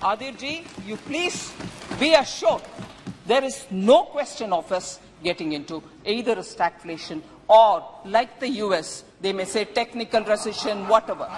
Adirji, you please be assured there is no question of us getting into either a stagflation or, like the US, they may say technical recession, whatever.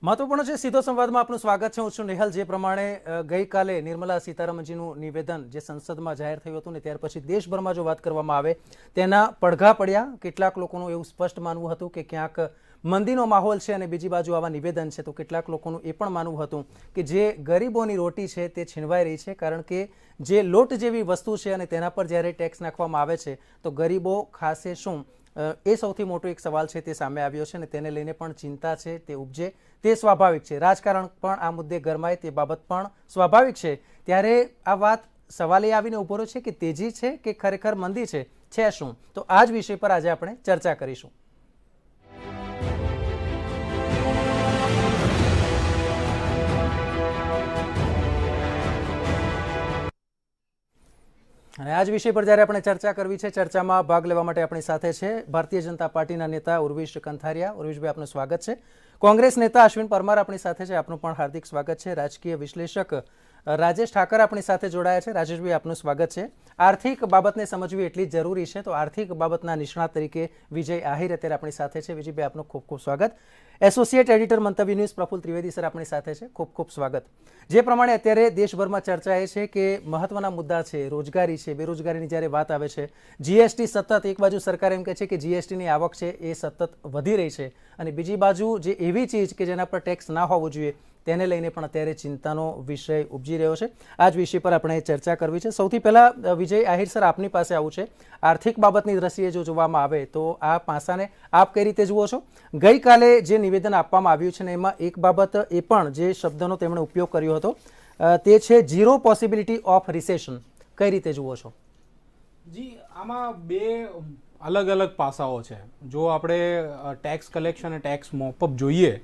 મહત્વપૂર્ણ છે સીધો સંવાદમાં આપનું સ્વાગત છે. હું છું નિહલ. જે પ્રમાણે ગઈકાલે નિર્મલા સીતારામનજીનું નિવેદન જે સંસદમાં જાહેર થયું હતું ને ત્યાર પછી દેશભરમાં જો વાત કરવામાં આવે તેના પડઘા પડ્યા. કેટલાક લોકોનું એવું સ્પષ્ટ માનવું હતું કે ક્યાંક મંદીનો માહોલ છે અને બીજી બાજુ આવા નિવેદન છે, તો કેટલાક લોકોનું એ પણ માનવું હતું કે જે ગરીબોની રોટી છે તે છીનવાઈ રહી છે, કારણ કે જે લોટ જેવી વસ્તુ છે અને તેના પર જ્યારે ટેક્સ નાખવામાં આવે છે તો ગરીબો ખાશે શું, એ સૌથી મોટો એક સવાલ છે તે સામે આવ્યો છે અને તેને લઈને પણ ચિંતા છે તે ઉપજે તે સ્વાભાવિક છે. રાજકારણ પણ આ મુદ્દે ગરમાય તે બાબત પણ સ્વાભાવિક છે. ત્યારે આ વાત સવાલ એ આવીને ઉભો રહ્યો છે કે તેજી છે કે ખરેખર મંદી છે શું? તો આ જ વિષય પર આજે આપણે ચર્ચા કરીશું. અને આ જ વિષય પર જ્યારે આપણે ચર્ચા કરવી છે, ચર્ચામાં ભાગ લેવા માટે આપણી સાથે છે ભારતીય જનતા પાર્ટીના નેતા ઉર્વિશ કંથારિયા. ઉર્વિશભાઈ, આપનું સ્વાગત છે. કોંગ્રેસ નેતા અશ્વિન પરમાર આપણી સાથે છે, આપનું પણ હાર્દિક સ્વાગત છે. રાજકીય વિશ્લેષક રાજેશ ઠાકર આપણી સાથે જોડાયા છે. રાજેશભાઈ, આપનું સ્વાગત છે. આર્થિક બાબતને સમજવી એટલી જ જરૂરી છે, તો આર્થિક બાબતના નિષ્ણાત તરીકે વિજય આહિર અત્યારે આપણી સાથે છે. વિજયભાઈ, આપનું ખૂબ ખૂબ સ્વાગત. એસોસિએટ એડિટર મંતવ્ય ન્યૂઝ પ્રફુલ ત્રિવેદી સર આપણી સાથે છે, ખૂબ ખૂબ સ્વાગત. જે પ્રમાણે અત્યારે દેશભરમાં ચર્ચા એ છે કે મહત્વના મુદ્દા છે રોજગારી છે, બેરોજગારીની જ્યારે વાત આવે છે, જીએસટી સતત એક બાજુ સરકાર એમ કહે છે કે જીએસટીની આવક છે એ સતત વધી રહી છે અને બીજી બાજુ જે એવી ચીજ કે જેના પર ટેક્સ ના હોવો જોઈએ તેને લઈને પણ અત્યારે ચિંતાનો વિષય ઉપજી રહ્યો છે. આ જ વિષય પર આપણે ચર્ચા કરવી છે. સૌથી પહેલા વિજય આહિર સર, આપની પાસે આવું છે. આર્થિક બાબતની દ્રષ્ટિએ જો જોવામાં આવે તો આ પાસાને આપ કઈ રીતે જુઓ છો? ગઈકાલે જે નિવેદન આપવામાં આવ્યું છે ને એમાં એક બાબત એ પણ જે શબ્દનો તેમણે ઉપયોગ કર્યો હતો તે છે ઝીરો પોસિબિલિટી ઓફ રિસેશન. કઈ રીતે જુઓ છો? જી, આમાં બે અલગ અલગ પાસાઓ છે. જો આપણે ટેક્સ કલેક્શન અને ટેક્સ મોપઅપ જોઈએ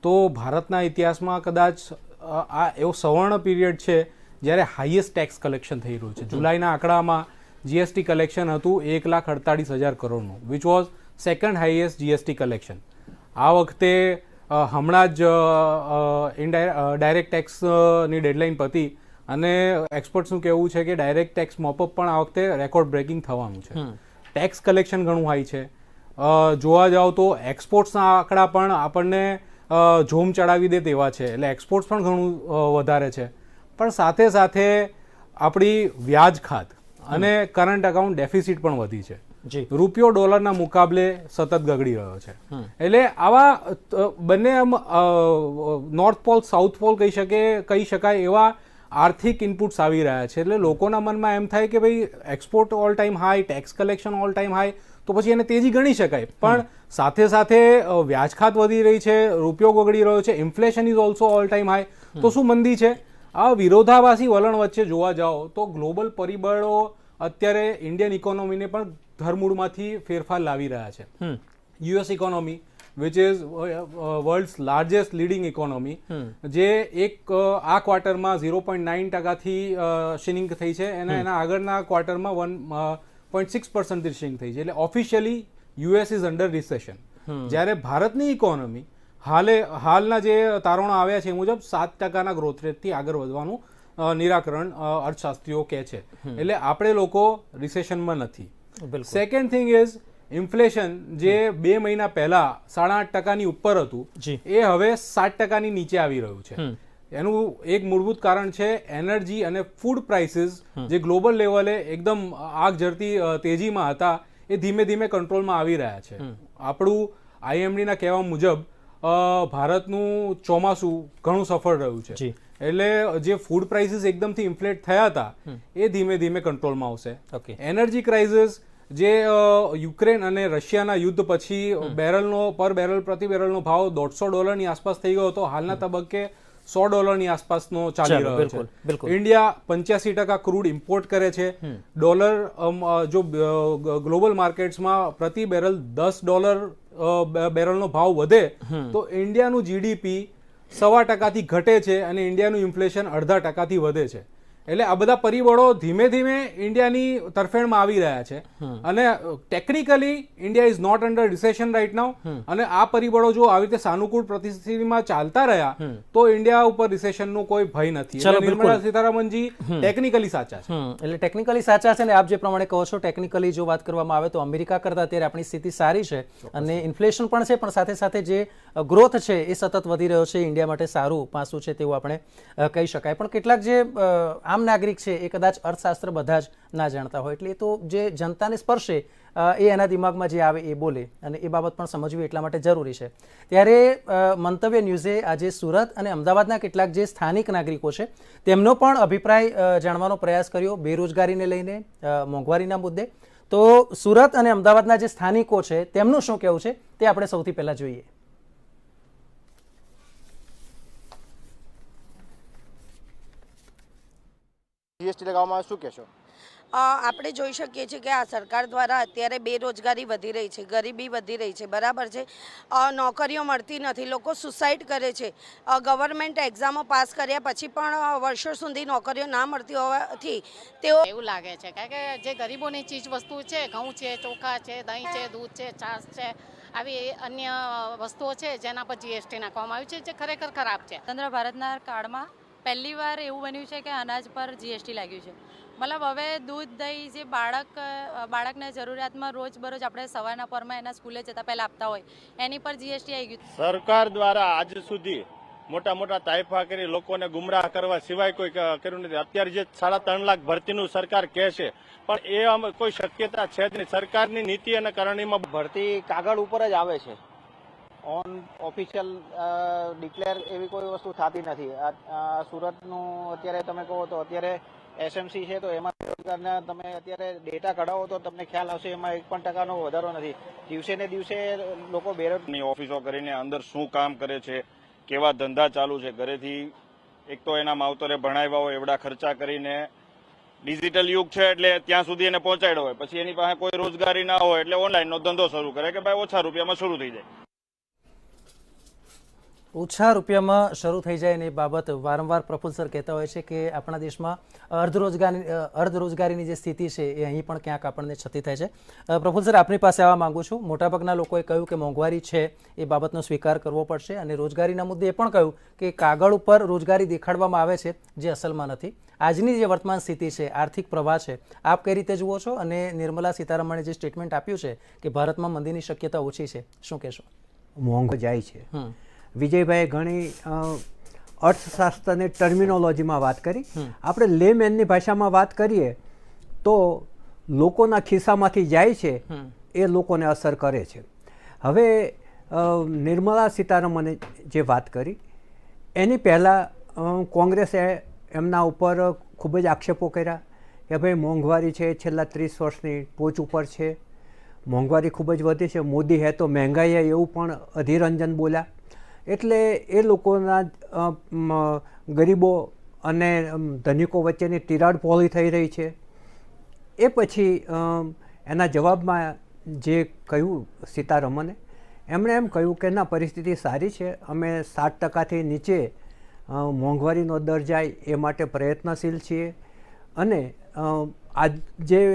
તો ભારતના ઇતિહાસમાં કદાચ આ એવો સવર્ણ પીરિયડ છે જ્યારે હાઈએસ્ટ ટેક્સ કલેક્શન થઈ રહ્યું છે. જુલાઈના આંકડામાં જીએસટી કલેક્શન હતું 1,48,000 કરોડનું, which was second highest GST collection. આ વખતે હમણાં જ ડાયરેક્ટ ટેક્સની ડેડલાઇન પતી અને એક્સપર્ટ્સનું કહેવું છે કે ડાયરેક્ટ ટેક્સ મોપઅપ પણ આ વખતે રેકોર્ડ બ્રેકિંગ થવાનું છે. ટેક્સ કલેક્શન ઘણું હાઈ છે. જોવા જાઓ તો એક્સપોર્ટ્સના આંકડા પણ આપણને જોમ ચડાવી દે તેવા છે, એટલે એક્સપોર્ટ્સ પણ ઘણું વધારે છે. પણ સાથે સાથે આપણી વ્યાજ ખાત અને કરંટ અકાઉન્ટ ડેફિસિટ પણ વધી છે. રૂપિયો ડોલરના મુકાબલે સતત ગગડી રહ્યો છે. એટલે આવા બંને નોર્થ પોલ સાઉથ પોલ કહી શકાય એવા આર્થિક ઇનપુટ્સ આવી રહ્યા છે. એટલે લોકોના મનમાં એમ થાય કે ભાઈ export all time high, tax collection all time high, તો પછી એને તેજી ગણી શકાય. પણ સાથે સાથે વ્યાજ ખાત વધી રહી છે, રૂપિયો ગગડી રહ્યો છે, inflation is also all time high, તો શું મંદી છે? આ વિરોધાભાસી વલણ વચ્ચે જોવા જાઓ તો ગ્લોબલ પરિબળો અત્યારે ઇન્ડિયન ઇકોનોમીને પણ ધરમૂળમાંથી ફેરફાર લાવી રહ્યા છે. US economy which is world's largest leading economy, જે આ ક્વાર્ટરમાં 0.9%થી શ્રિંક થઈ છે અને એના આગળના ક્વાર્ટરમાં 1.6% શ્રિંક થઈ છે. એટલે officially US is under recession. જ્યારે ભારતની ઇકોનોમી હાલના જે તારણો આવ્યા છે એ મુજબ 7%ના ગ્રોથ રેટથી આગળ વધવાનું નિરાકરણ અર્થશાસ્ત્રીઓ કહે છે. એટલે આપણે લોકો રિસેશનમાં નથી. સેકન્ડ થિંગ ઇઝ ઇન્ફ્લેશન, જે 2 મહિના પહેલા 8.5%ની ઉપર હતું એ હવે 7%ની નીચે આવી રહ્યું છે. એનું એક મૂળભૂત કારણ છે એનર્જી અને ફૂડ પ્રાઇસીસ, જે ગ્લોબલ લેવલે એકદમ આગ ઝરતી તેજીમાં હતા એ ધીમે ધીમે કંટ્રોલમાં આવી રહ્યા છે. આપણું આઈએમડીના કહેવા મુજબ ભારતનું ચોમાસું ઘણું સફળ રહ્યું છે. એટલે જે ફૂડ પ્રાઇસીસ એકદમથી ઇન્ફ્લેટ થયા હતા એ ધીમે ધીમે કંટ્રોલમાં આવશે. એનર્જી ક્રાઇસિસ, જે યુક્રેન અને રશિયાના યુદ્ધ પછી પ્રતિ બેરલનો ભાવ $150 આસપાસ થઈ ગયો હતો, હાલના તબક્કે $100 આસપાસનો ચાલી રહ્યો છે. ઇન્ડિયા 85% ક્રૂડ ઇમ્પોર્ટ કરે છે. ડોલર જો ગ્લોબલ માર્કેટ્સમાં પ્રતિ બેરલ $10 બેરલનો ભાવ વધે તો ઇન્ડિયાનું જીડીપી 1.25% ઘટે છે અને ઇન્ડિયાનું ઇન્ફ્લેશન 0.5% વધે છે. એટલે આ બધા પરિબળો ધીમે ધીમે ઇન્ડિયાની તરફેણમાં આવી રહ્યા છે અને technically India is not under recession right now અને આ પરિબળો જો આવી રીતે સાનુકૂળ પરિસ્થિતિમાં ચાલતા રહ્યા તો ઇન્ડિયા ઉપર રિસેશનનો કોઈ ભય નથી. નિર્મલા સીતારામનજી ટેકનિકલી સાચા છે. એટલે ટેકનિકલી સાચા છે ને આપ જે પ્રમાણે કહો છો ટેકનિકલી જો વાત કરવામાં આવે તો અમેરિકા કરતાં અત્યારે આપણી સ્થિતિ સારી છે અને ઇન્ફ્લેશન પણ છે, પણ સાથે સાથે જે ગ્રોથ છે એ સતત વધી રહ્યો છે. ઇન્ડિયા માટે સારું પાસું છે તેવું આપણે કહી શકાય. પણ કેટલાક જે આમ નાગરિક છે એ કદાચ અર્થશાસ્ત્ર બધા જ ના જાણતા હોય, એટલે એ તો જે જનતાને સ્પર્શે એ એના દિમાગમાં જે આવે એ બોલે અને એ બાબત પણ સમજવી એટલા માટે જરૂરી છે. ત્યારે મંતવ્ય ન્યૂઝે આજે સુરત અને અમદાવાદના કેટલાક જે સ્થાનિક નાગરિકો છે તેમનો પણ અભિપ્રાય જાણવાનો પ્રયાસ કર્યો બેરોજગારીને લઈને, મોંઘવારીના મુદ્દે. તો સુરત અને અમદાવાદના જે સ્થાનિકો છે તેમનું શું કહેવું છે તે આપણે સૌથી પહેલા જોઈએ. જીએસટી લગાવવામાં શું કહેશો? આપણે જોઈ શકીએ છીએ કે આ સરકાર દ્વારા અત્યારે બેરોજગારી વધી રહી છે, ગરીબી વધી રહી છે, બરાબર છે. નોકરીઓ મળતી નથી, લોકો સુસાઇડ કરે છે. ગવર્મેન્ટ એક્ઝામો પાસ કર્યા પછી પણ વર્ષો સુધી નોકરીઓ ના મળતી હોવાથી તેઓ એવું લાગે છે કારણ કે જે ગરીબોની ચીજ વસ્તુ છે, ઘઉં છે, ચોખા છે, દહીં છે, દૂધ છે, છાશ છે, આવી અન્ય વસ્તુઓ છે જેના પર જીએસટી નાખવામાં આવ્યું છે, જે ખરેખર ખરાબ છે. સ્વતંત્ર ભારતના કાળમાં પહેલી વાર એવું બન્યું છે કે અનાજ પર જીએસટી લાગ્યું છે. મતલબ હવે દૂધ દહીં જે બાળકને જરૂરિયાતમાં રોજબરોજ આપણે સવારના પરમાં એના સ્કૂલે જતા પહેલાં આપતા હોય એની પર જીએસટી આવી ગયું. સરકાર દ્વારા આજ સુધી મોટા મોટા તાઇફા કરી લોકોને ગુમરાહ કરવા સિવાય કોઈ કર્યું નથી. અત્યારે જે 3.5 લાખ ભરતીનું સરકાર કહે છે પણ એ કોઈ શક્યતા છે જ નહીં. સરકારની નીતિ અને કરણીમાં ભરતી કાગળ ઉપર જ આવે છે, ઓન ઓફિશિયલ ડિક્લેર એવી કોઈ વસ્તુ થતી નથી. સુરતનું અત્યારે તમે કહો તો અત્યારે એસએમસી છે તો એમાં બેરોજગારના તમે અત્યારે ડેટા કઢાવો તો તમને ખ્યાલ આવશે એમાં 1% વધારો નથી. દિવસે ને દિવસે લોકો બેરોજગારની ઓફિસો કરીને અંદર શું કામ કરે છે, કેવા ધંધા ચાલુ છે, ઘરેથી એક તો એના માવતરે ભણાવ્યા હોય એવડા ખર્ચા કરીને ડિજિટલ યુગ છે એટલે ત્યાં સુધી એને પહોંચાડ્યો હોય, પછી એની પાસે કોઈ રોજગારી ના હોય એટલે ઓનલાઈનનો ધંધો શરૂ કરે કે ભાઈ ઓછા રૂપિયામાં શરૂ થઈ જાય. ઓછા રૂપિયામાં શરૂ થઈ જાય અને એ બાબત વારંવાર પ્રફુલ્લ સર કહેતા હોય છે કે આપણા દેશમાં અર્ધરોજગારીની જે સ્થિતિ છે એ અહીં પણ ક્યાંક આપણને છતી થાય છે. પ્રફુલ્લ સર આપની પાસે આવવા માંગુ છું. મોટાભાગના લોકોએ કહ્યું કે મોંઘવારી છે એ બાબતનો સ્વીકાર કરવો પડશે અને રોજગારીના મુદ્દે એ પણ કહ્યું કે કાગળ ઉપર રોજગારી દેખાડવામાં આવે છે જે અસલમાં નથી. આજની જે વર્તમાન સ્થિતિ છે, આર્થિક પ્રવાહ છે, આપ કઈ રીતે જુઓ છો અને નિર્મલા સીતારમણે જે સ્ટેટમેન્ટ આપ્યું છે કે ભારતમાં મંદીની શક્યતા ઓછી છે, શું કહેશો? મોંઘો જાય છે. વિજયભાઈએ ઘણી અર્થશાસ્ત્રની ટર્મિનોલોજીમાં વાત કરી. આપણે લેમેનની ભાષામાં વાત કરીએ તો લોકોના ખિસ્સામાંથી જાય છે એ લોકોને અસર કરે છે. હવે નિર્મલા સીતારમણે જે વાત કરી એની પહેલાં કોંગ્રેસે એમના ઉપર ખૂબ જ આક્ષેપો કર્યા કે ભાઈ મોંઘવારી છે છેલ્લા 30 વર્ષની ટોચ ઉપર છે, મોંઘવારી ખૂબ જ વધી છે, મોદી હે તો મહેંગાઈ હે એવું પણ અધિરંજન બોલ્યા. એટલે એ લોકોના ગરીબો અને ધનિકો વચ્ચેની તિરાડ પહોળી થઈ રહી છે. એ પછી એના જવાબમાં જે કહ્યું સીતારમણે, એમણે એમ કહ્યું કે ના પરિસ્થિતિ સારી છે, અમે 7%થી નીચે મોંઘવારીનો દર જાય એ માટે પ્રયત્નશીલ છીએ અને આ જે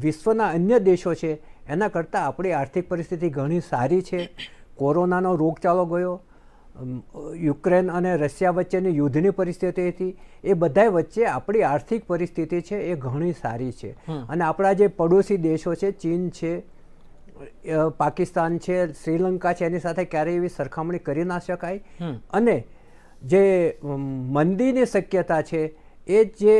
વિશ્વના અન્ય દેશો છે એના કરતાં આપણી આર્થિક પરિસ્થિતિ ઘણી સારી છે. કોરોનાનો રોગચાળો ગયો, યુક્રેન અને રશિયા વચ્ચેની યુદ્ધની પરિસ્થિતિ હતી, એ બધા વચ્ચે આપણી આર્થિક પરિસ્થિતિ છે એ ઘણી સારી છે. અને આપણા જે પડોશી દેશો છે, ચીન છે, પાકિસ્તાન છે, શ્રીલંકા છે, એની સાથે ક્યારેય એવી સરખામણી કરી ના શકાય. અને જે મંદીની શક્યતા છે એ જે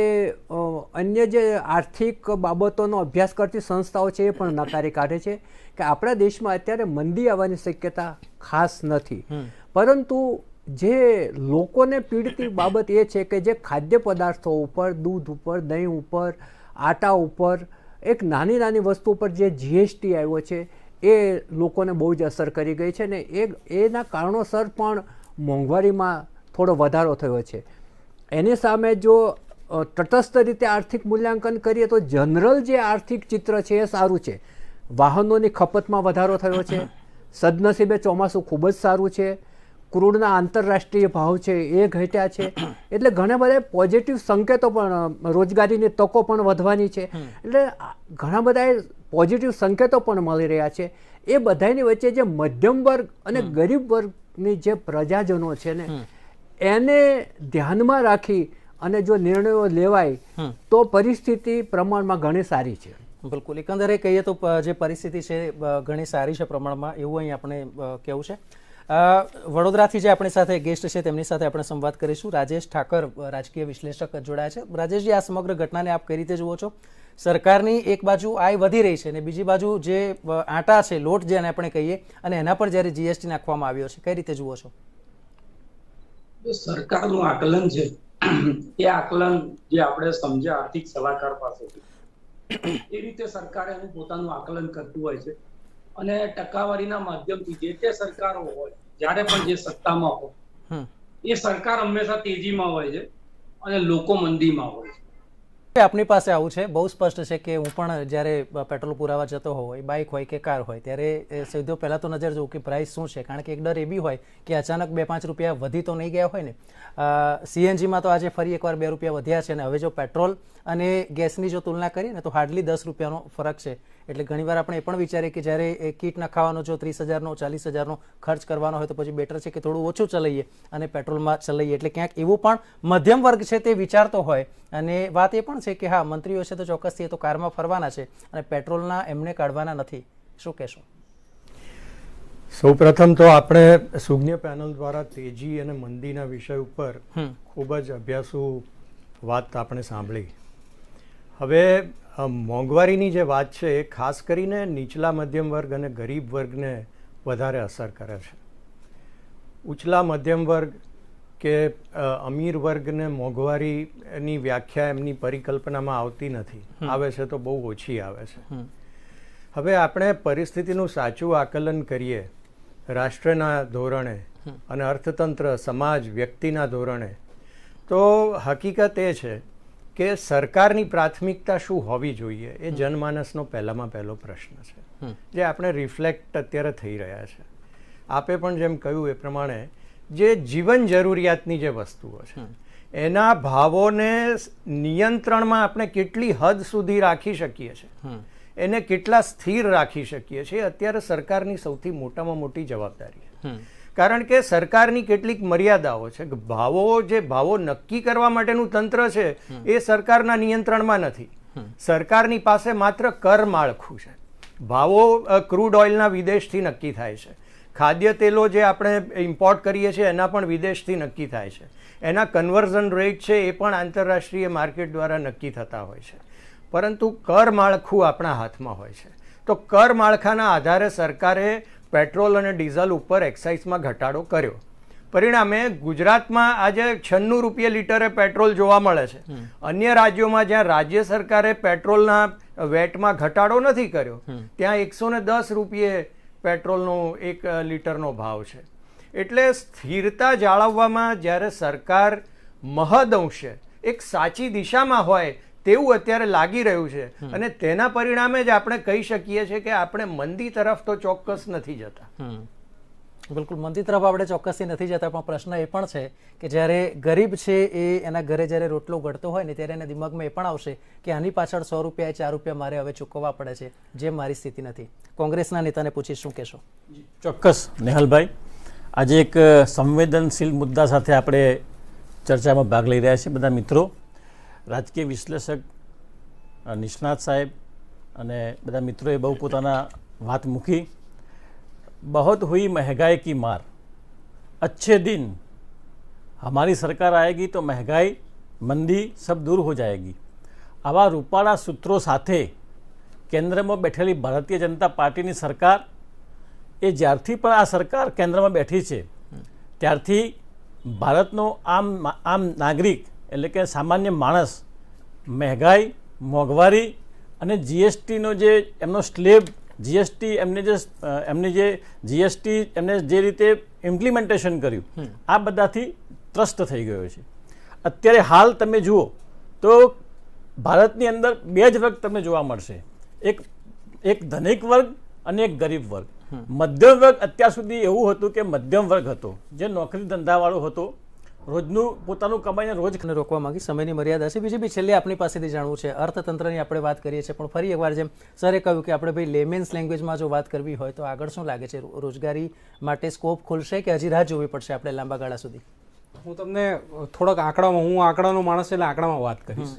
અન્ય જે આર્થિક બાબતોનો અભ્યાસ કરતી સંસ્થાઓ છે એ પણ નકારી કાઢે છે કે આપણા દેશમાં અત્યારે મંદી આવવાની શક્યતા ખાસ નથી. પરંતુ જે લોકોને પીડતી બાબત એ છે કે જે ખાદ્ય પદાર્થો ઉપર, દૂધ ઉપર, દહીં ઉપર, આટા ઉપર, એક નાની નાની વસ્તુ ઉપર જે જીએસટી આવ્યો છે એ લોકોને બહુ જ અસર કરી ગઈ છે ને એના કારણોસર પણ મોંઘવારીમાં થોડો વધારો થયો છે. એની સામે જો તટસ્થ રીતે આર્થિક મૂલ્યાંકન કરીએ તો જનરલ જે આર્થિક ચિત્ર છે એ સારું છે. વાહનોની ખપતમાં વધારો થયો છે, સદનસીબે ચોમાસું ખૂબ જ સારું છે, ક્રૂડના આંતરરાષ્ટ્રીય ભાવ છે એ ઘટ્યા છે, એટલે ઘણા બધા પોઝિટિવ સંકેતો પણ, રોજગારીની તકો પણ વધવાની છે, એટલે ઘણા બધા પોઝિટિવ સંકેતો પણ મળી રહ્યા છે. એ બધાની વચ્ચે જે મધ્યમ વર્ગ અને ગરીબ વર્ગની જે પ્રજાજનો છે ને એને ધ્યાનમાં રાખી અને જો નિર્ણયો લેવાય તો પરિસ્થિતિ પ્રમાણમાં ઘણી સારી છે. બિલકુલ, એકંદરે કહીએ તો જે પરિસ્થિતિ છે ઘણી સારી છે પ્રમાણમાં, એવું અહીં આપણે કહેવું છે. વડોદરાથી જે આપણી સાથે ગેસ્ટ છે તેમની સાથે આપણે સંવાદ કરીશું. રાજેશ ઠાકર રાજકીય વિશ્લેષક જોડાયા છે. રાજેશજી, આ સમગ્ર ઘટનાને આપ કઈ રીતે જુઓ છો? સરકારની એક બાજુ આય વધી રહી છે અને બીજી બાજુ જે આટા છે, લોટ જેને આપણે કહીએ, અને એના પર જ્યારે જીએસટી નાખવામાં આવ્યો છે, કઈ રીતે જુઓ છો? સરકારનું આકલન છે એ આકલન જે આપણે સમજ્યા આર્થિક સલાહકાર પાસેથી, એ રીતે સરકાર એનું પોતાનું આકલન કરતું હોય છે અને ટકાવારીના માધ્યમથી જે તે સરકારો હોય, જ્યારે પણ જે સત્તામાં હોય, એ સરકાર હંમેશા તેજીમાં હોય છે અને લોકો મંદીમાં હોય છે. આપની પાસે આવું છે, બહુ સ્પષ્ટ છે કે હું પણ જ્યારે પેટ્રોલ પુરાવા જતો હોય, બાઇક હોય કે કાર હોય, ત્યારે સીધો પહેલાં તો નજર જોઉં કે પ્રાઇસ શું છે, કારણ કે એક ડર એવી હોય કે અચાનક 2-5 રૂપિયા વધી તો નહીં ગયા હોય ને. સીએનજીમાં તો આજે ફરી એકવાર 2 રૂપિયા વધ્યા છે, અને હવે જો પેટ્રોલ અને ગેસની જો તુલના કરીએ ને તો હાર્ડલી 10 રૂપિયાનો ફરક છે. એટલે ઘણીવાર આપણે એ પણ વિચારીએ કે જ્યારે કીટ નખાવાનો જો 30,000નો 40,000નો ખર્ચ કરવાનો હોય તો પછી બેટર છે કે થોડું ઓછું ચલાવીએ અને પેટ્રોલમાં ચલાવીએ. એટલે ક્યાંક એવું પણ મધ્યમ વર્ગ છે તે વિચારતો હોય. અને વાત એ પણ છે કે હા, મંત્રીઓ છે તો ચોક્કસથી એ તો કારમાં ફરવાના છે અને પેટ્રોલના એમને કાઢવાના નથી. શું કહેશો? સૌપ્રથમ તો આપણે સુજ્ઞ પેનલ દ્વારા તેજી અને મંદીના વિષય ઉપર ખૂબ જ અભ્યાસુ વાત આપણે સાંભળી. હવે મોંઘવારીની જે વાત છે એ ખાસ કરીને નીચલા મધ્યમ વર્ગ અને ગરીબ વર્ગને વધારે અસર કરે છે. ઉચલા મધ્યમ વર્ગ કે અમીર વર્ગને મોંઘવારીની વ્યાખ્યા એમની પરિકલ્પનામાં આવતી નથી, આવે છે તો બહુ ઓછી આવે છે. હવે આપણે પરિસ્થિતિનું સાચું આકલન કરીએ રાષ્ટ્રના ધોરણે અને અર્થતંત્ર, સમાજ, વ્યક્તિના ધોરણે, તો હકીકત એ છે કે સરકારની પ્રાથમિકતા શું હોવી જોઈએ એ જનમાનસનો પહેલામાં પહેલો પ્રશ્ન છે, જે આપણે રિફ્લેક્ટ અત્યારે થઈ રહ્યા છે. આપે પણ જેમ કહ્યું એ પ્રમાણે જે જીવન જરૂરિયાતની જે વસ્તુઓ છે એના ભાવોને નિયંત્રણમાં આપણે કેટલી હદ સુધી રાખી શકીએ છીએ, એને કેટલા સ્થિર રાખી શકીએ છીએ, અત્યારે સરકારની સૌથી મોટામાં મોટી જવાબદારી છે. કારણ કે સરકારની કેટલીક મર્યાદાઓ છે. ભાવો નક્કી કરવા માટેનું તંત્ર છે એ સરકારના નિયંત્રણમાં નથી. સરકારની પાસે માત્ર કર માળખું છે. ભાવો ક્રૂડ ઓઇલના વિદેશથી નક્કી થાય છે. ખાદ્ય તેલો જે આપણે ઇમ્પોર્ટ કરીએ છીએ એના પણ વિદેશથી નક્કી થાય છે. એના કન્વર્ઝન રેટ છે એ પણ આંતરરાષ્ટ્રીય માર્કેટ દ્વારા નક્કી થતા હોય છે. પરંતુ કર માળખું આપણા હાથમાં હોય છે. તો કર માળખાના આધારે સરકારે પેટ્રોલ અને ડીઝલ ઉપર એક્સાઇઝમાં ઘટાડો કર્યો. પરિણામે ગુજરાતમાં આજે 96 રૂપિયા લીટરે પેટ્રોલ જોવા મળે છે. અન્ય રાજ્યોમાં જ્યાં રાજ્ય સરકારે પેટ્રોલના વેટમાં ઘટાડો નથી કર્યો ત્યાં 110 રૂપિયે પેટ્રોલનો 1 લીટરનો ભાવ છે. એટલે સ્થિરતા જાળવવામાં જ્યારે સરકાર મહદઅંશે એક સાચી દિશામાં હોય તેવું અત્યારે લાગી રહ્યું છે, અને તેના પરિણામે જ આપણે કહી શકીએ છીએ કે આપણે મંદી તરફ તો ચોક્કસ નથી જતા. બિલકુલ, મંદી તરફ આપણે ચોક્કસથી નથી જતા, પણ પ્રશ્ન એ પણ છે કે જ્યારે ગરીબ છે એ એના ઘરે જ્યારે રોટલો ઘડતો હોય ને ત્યારે એને દિમાગમાં એ પણ આવશે કે આની પાછળ 100 રૂપિયા 4 રૂપિયા મારે હવે ચૂકવવા પડે છે, જે મારી સ્થિતિ નથી. કોંગ્રેસના નેતાને પૂછી શું કહેશો? ચોક્કસ નેહલભાઈ, આજે એક સંવેદનશીલ મુદ્દા સાથે આપણે ચર્ચામાં ભાગ લઈ રહ્યા છીએ. બધા મિત્રો, રાજકીય વિશ્લેષક, નિષ્ણાત સાહેબ અને બધા મિત્રોએ બહુ પોતાના વાત મૂકી. बहुत हुई महंगाई की मार, अच्छे दिन हमारी सरकार आएगी तो महंगाई मंदी सब दूर हो जाएगी. આવા રૂપાળા સૂત્રો સાથે કેન્દ્રમાં બેઠેલી ભારતીય જનતા પાર્ટીની સરકાર, એ જ્યારથી પણ આ સરકાર કેન્દ્રમાં બેઠી છે ત્યારથી ભારતનો આમ નાગરિક એટલે કે સામાન્ય માણસ મહેંગાઈ, મોંઘવારી અને જીએસટીનો જે એમનો સ્લેબ, જીએસટી એમને જે જીએસટી એમને જે રીતે ઇમ્પ્લિમેન્ટેશન કર્યું, આ બધાથી ત્રસ્ત થઈ ગયો છે. અત્યારે હાલ તમે જુઓ તો ભારતની અંદર 2 જ વર્ગ તમને જોવા મળશે, એક ધનિક વર્ગ અને એક ગરીબ વર્ગ. મધ્યમ વર્ગ અત્યાર સુધી એવું હતું કે મધ્યમ વર્ગ હતો, જે નોકરી ધંધાવાળો હતો, રોજનું પોતાનું કમાઈને રોજ રોકવા માંગી, સમયની મર્યાદા છે. બીજી બી છેલ્લે આપણી પાસેથી જાણવું છે, અર્થતંત્રની આપણે વાત કરીએ છીએ, પણ ફરી એકવાર જેમ સરે કહ્યું કે આપણે ભાઈ લેમેન્સ લેંગ્વેજમાં જો વાત કરવી હોય તો આગળ શું લાગે છે, રોજગારી માટે સ્કોપ ખુલશે કે હજી રાહ જોવી પડશે આપણે લાંબા ગાળા સુધી? હું તમને થોડોક આંકડામાં, હું આંકડાનો માણસ એટલે આંકડામાં વાત કરીશ.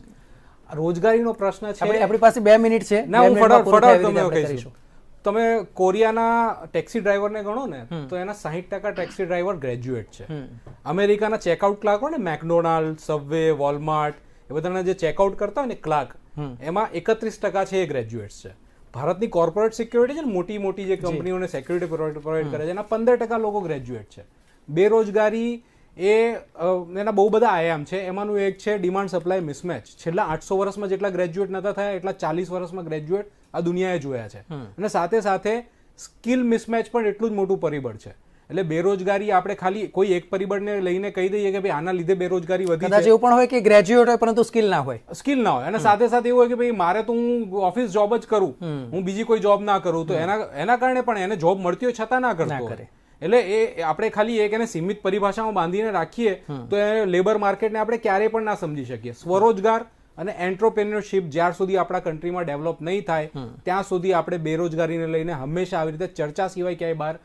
રોજગારીનો પ્રશ્ન છે, આપણી પાસે 2 મિનિટ છે. ના, હું ફટાફટ તમને કહીશું. તમે કોરિયાના ટેક્સી ડ્રાઈવરને ગણો ને તો એના 60% ટેક્સી ડ્રાઈવર ગ્રેજ્યુએટ છે. અમેરિકાના ચેકઆઉટ ક્લાર્ક હોય ને, મેકડોનાલ્ડ, સબવે, વોલમાર્ટ, એ બધાના જે ચેકઆઉટ કરતા હોય ને ક્લાર્ક, એમાં 31% છે એ ગ્રેજ્યુએટ્સ છે. ભારતની કોર્પોરેટ સિક્યુરિટી છે ને, મોટી મોટી જે કંપનીઓને સિક્યુરિટી પ્રોવાઈડ કરે છે, એના 15% લોકો ગ્રેજ્યુએટ છે. બેરોજગારી એના બહુ બધા આયામ છે. એમાંનું એક છે ડિમાન્ડ સપ્લાય મિસમેચ. છેલ્લા 800 વર્ષમાં જેટલા ગ્રેજ્યુએટ નતા થયા એટલા 40 વર્ષમાં ગ્રેજ્યુએટ આ દુનિયાએ જોયા છે. અને સાથે સાથે સ્કિલ મિસમેચ પણ એટલું જ મોટું પરિબળ છે. એટલે બેરોજગારી આપણે ખાલી કોઈ એક પરિબળને લઈને કહી દઈએ કે ભાઈ આના લીધે બેરોજગારી વધી છે, એવું પણ હોય કે ગ્રેજ્યુએટ હોય પરંતુ સ્કિલ ના હોય. અને સાથે સાથે એવું હોય કે ભાઈ મારે તો હું ઓફિસ જોબ જ કરું, હું બીજી કોઈ જોબ ના કરું, તો એના કારણે પણ એને જોબ મળતી હોય છતાં ના કરતો હોય. એટલે એ આપણે ખાલી એક એને સીમિત પરિભાષામાં બાંધીને રાખીએ તો એ લેબર માર્કેટને આપણે ક્યારેય પણ ના સમજી શકીએ. સ્વરોજગાર અને એન્ટરપ્રેન્યોરશિપ જ્યાર સુધી આપણા કન્ટ્રીમાં ડેવલપ નહીં થાય ત્યાં સુધી આપણે બેરોજગારીને લઈને હંમેશા આવી રીતે ચર્ચા સિવાય ક્યાંય બહાર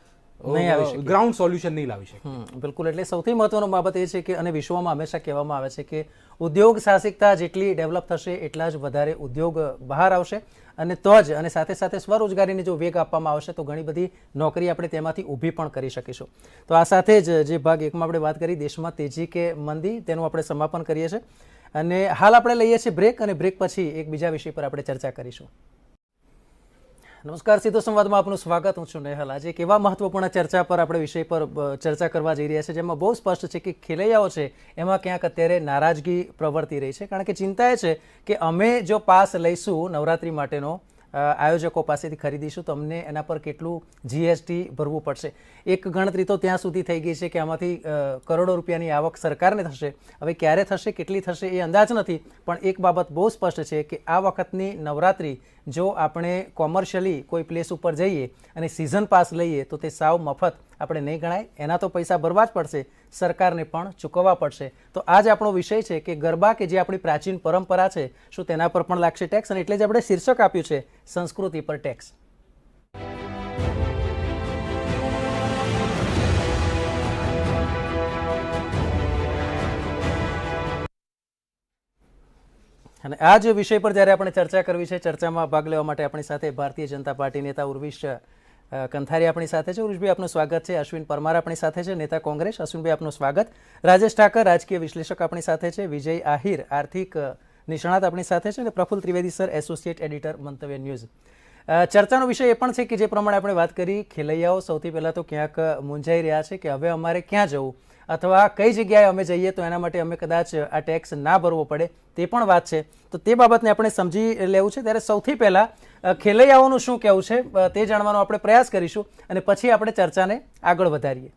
ગ્રાઉન્ડ સોલ્યુશન નહીં લાવી શકીએ. બિલકુલ. એટલે સૌથી મહત્વનો બાબત એ છે કે અને વિશ્વમાં હંમેશા કહેવામાં આવે છે કે ઉદ્યોગ સાહસિકતા જેટલી ડેવલપ થશે એટલા જ વધારે ઉદ્યોગ બહાર આવશે, અને તો જ અને સાથે સાથે સ્વરોજગારીને જો વેગ આપવામાં આવશે તો ઘણી બધી નોકરી આપણે તેમાંથી ઊભી પણ કરી શકીશું. તો આ સાથે જ જે ભાગ એકમાં આપણે વાત કરી દેશમાં તેજી કે મંદી, તેનું આપણે સમાપન કરીએ છીએ. અને હાલ આપણે લઈએ છીએ બ્રેક, અને બ્રેક પછી એક બીજા વિષય પર આપણે ચર્ચા કરીશું. નમસ્કાર, સીધો સંવાદમાં આપનું સ્વાગત. હું છું નેહલ. આજે એક એવા મહત્વપૂર્ણ ચર્ચા પર આપણે વિષય પર ચર્ચા કરવા જઈ રહ્યા છે જેમાં બહુ સ્પષ્ટ છે કે ખેલૈયાઓ છે એમાં ક્યાંક અત્યારે નારાજગી પ્રવર્તી રહી છે. કારણ કે ચિંતા એ છે કે અમે જો પાસ લઈશું નવરાત્રી માટેનો, આયોજકો પાસેથી ખરીદીશું તો અમને એના પર કેટલું જીએસટી ભરવું પડશે. એક ગણતરી તો ત્યાં સુધી થઈ ગઈ છે કે આમાંથી કરોડો રૂપિયાની આવક સરકારને થશે. હવે ક્યારે થશે, કેટલી થશે એ અંદાજ નથી, પણ એક બાબત બહુ સ્પષ્ટ છે કે આ વખતની નવરાત્રી જો આપણે કોમર્શિયલી કોઈ પ્લેસ ઉપર જઈએ અને સિઝન પાસ લઈએ તો તે સાવ મફત આપણે નહીં ગણાય. એના તો પૈસા ભરવા જ પડશે, સરકારને પણ ચૂકવવા પડશે. તો આ જ આપણો વિષય છે કે ગરબા કે જે આપણી પ્રાચીન પરંપરા છે, શું તેના પર પણ લાગશે ટેક્સ? અને એટલે જ આપણે શીર્ષક આપ્યું છે સંસ્કૃતિ પર ટેક્સ. અને આ જ વિષય પર જ્યારે આપણે ચર્ચા કરવી છે, ચર્ચામાં ભાગ લેવા માટે આપણી સાથે ભારતીય જનતા પાર્ટી નેતા ઉર્વિશ કંથારી આપણી સાથે છે. ઉર્વિશભાઈ આપનું સ્વાગત છે. અશ્વિન પરમાર આપણી સાથે છે, નેતા કોંગ્રેસ. અશ્વિનભાઈ આપનું સ્વાગત. રાજેશ ઠાકર રાજકીય વિશ્લેષક આપણી સાથે છે. વિજય આહિર આર્થિક નિષ્ણાત આપણી સાથે છે, અને Praful Trivedi sir associate editor મંતવ્ય ન્યૂઝ. ચર્ચાનો વિષય એ પણ છે કે જે પ્રમાણે આપણે વાત કરી, ખેલૈયાઓ સૌથી પહેલાં તો ક્યાંક મૂંઝાઈ રહ્યા છે કે હવે અમારે ક્યાં જવું અથવા કઈ જગ્યાએ અમે જઈએ તો એના માટે અમે કદાચ આ ટેક્સ ના ભરવો પડે, તે પણ વાત છે. તો તે બાબતને આપણે સમજી લેવું છે. ત્યારે સૌથી પહેલાં ખેલૈયાઓનું શું કહેવું છે તે જાણવાનો આપણે પ્રયાસ કરીશું, અને પછી આપણે ચર્ચાને આગળ વધારીએ.